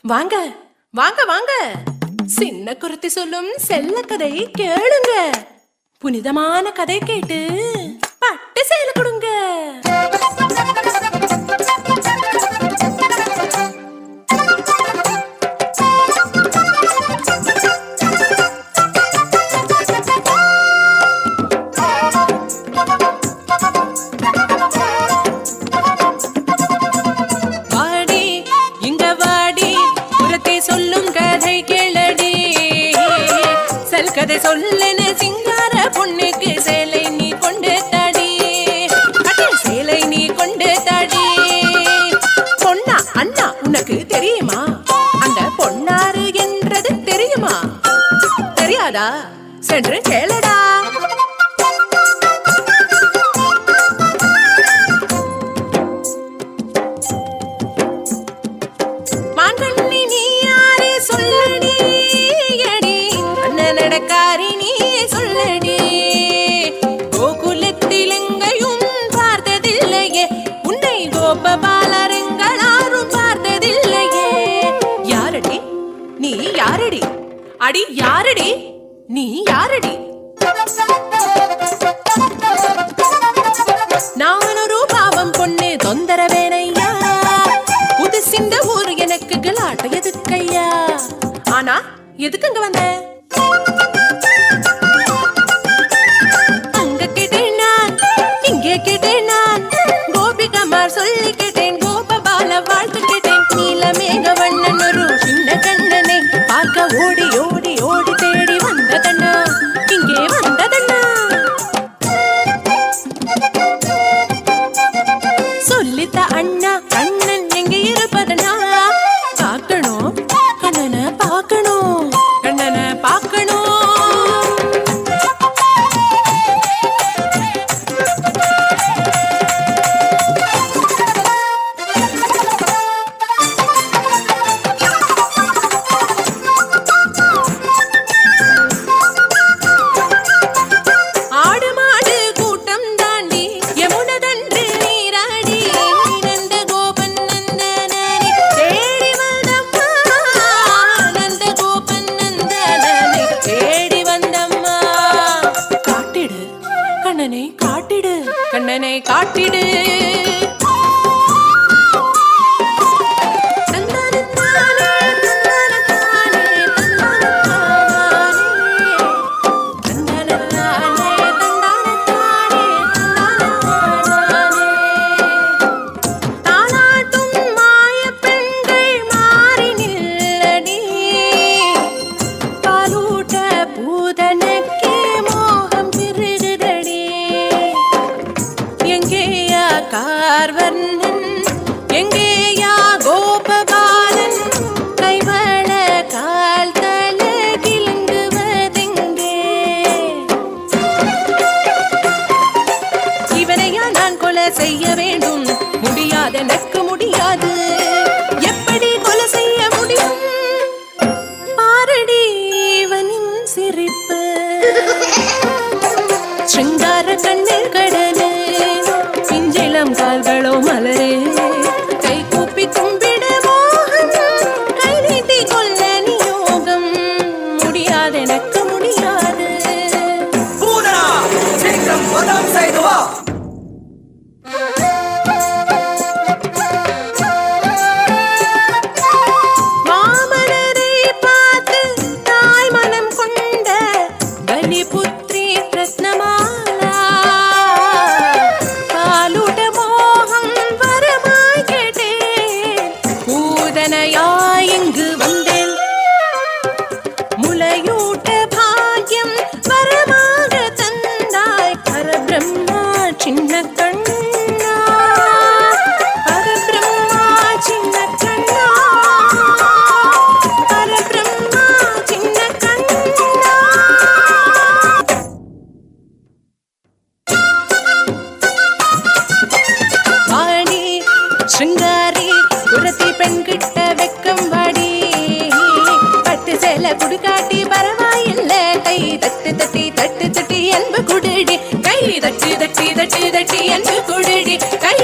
வாங்க வாங்க வாங்க, சின்ன குருத்தி சொல்லும் செல்ல கதை கேளுங்க. புனிதமான கதை கேட்டு பட்டு சேல கொடுங்க. கதை சொல்லுன்னு சிங்கார பொண்ணுக்கு சேலை நீ கொண்டு தாடி, சேலை நீ கொண்டு தாடி. பொன்னா அண்ணா உனக்கு தெரியுமா? அந்த பொன்னாரு என்றது தெரியுமா? தெரியாதா? சென்று கேளடா. மாங்கண்ணி நீ யாரே சொல்லடி, நடக்காரி நீ சொல்லடி. கோகுலத்தில் எங்கையும் பார்த்ததில்லையே, உன்னை கோபபாலரெங்களாரும் பார்த்ததில்லையே. யாரடி நீ யாரடி? அடி யாரடி நீ யாரடி? நான் ஒரு பாவம் பொண்ணு தொந்தரவேனையா, புதுசிந்த ஊர் எனக்கு கலாட்ட எதுக்கையா? ஆனா எதுக்கு அங்க வந்த? அங்க கேட்டேன் நான், இங்கே கேட்டேன் நான், கோபிகமார் சொல்லி கேட்டேன், கோபபால வாழ்த்து கேட்டேன். நீலமேக வண்ணன் ஒரு சின்ன கண்ணனை பார்க்க ஓடி ஓடி ஓடி தேடி வந்ததண்ணா, இங்கே வந்ததண்ணா. சொல்லித்த அண்ணா அண்ணன் எங்கே இருப்பதண்ணா? பார்க்கணும் கண்ணனை பார்க்கணும், கண்ணனை பார்க்கணும். ஆடு மாடு கூட்டம் தாண்டி யமுனதன்று நீராடி, நந்த கோபன் நந்தனனை தேடி வந்தம்மா, நந்த கோபன் நந்தனனை தேடி வந்தம்மா. காட்டிடு கண்ணனை காட்டிடு, கண்ணனை காட்டிடு. கார்வர்ணன் எங்கேயா கோபபாலன், கைவள கால் தல கிளங்குவதெங்கே? இவனையா நான் கொலை செய்ய வேண்டும்? முடியாது, எனக்கு முடியாது. எப்படி கொலை செய்ய முடியும்? பாரடி இவனின் சிரிப்பு, சிங்கார கண்ணில் கடலே, பிஞ்சிலம் கால்களோ மலரே, கை கூப்பி கும்பிட மோகன், கை நீட்டி கொல்ல நியோகம். முடியாது, எனக்கு முடியாது. மாமனரை பார்த்து தாய் மனம் கொண்ட பலிபுத்ரி ரத்னமாலா, பாலூட்ட மோகம் வரமாய் கேட்டேன், பூதனையாய் இங்கு வந்தேன். முளையூட்ட பாக்கியம் வரமாக தந்தாய், பரபிரம்மா சின்ன கண்ணா, பரபிரம்மா சின்ன கண்ணா, பரபிரம்மா சின்ன கண்ணா. வாடி சிங்காரி குரத்தி பெண் கிட்ட வெக்கம் வாடி, பட்டு சேல குடுக்காட்டி பரவாயில்ல, கை தட்டு தட்டி தட்டு தட்டி அன்பு குடுடி, கை தட்டி தட்டி தட்டி தட்டி அன்பு குடுடி, கை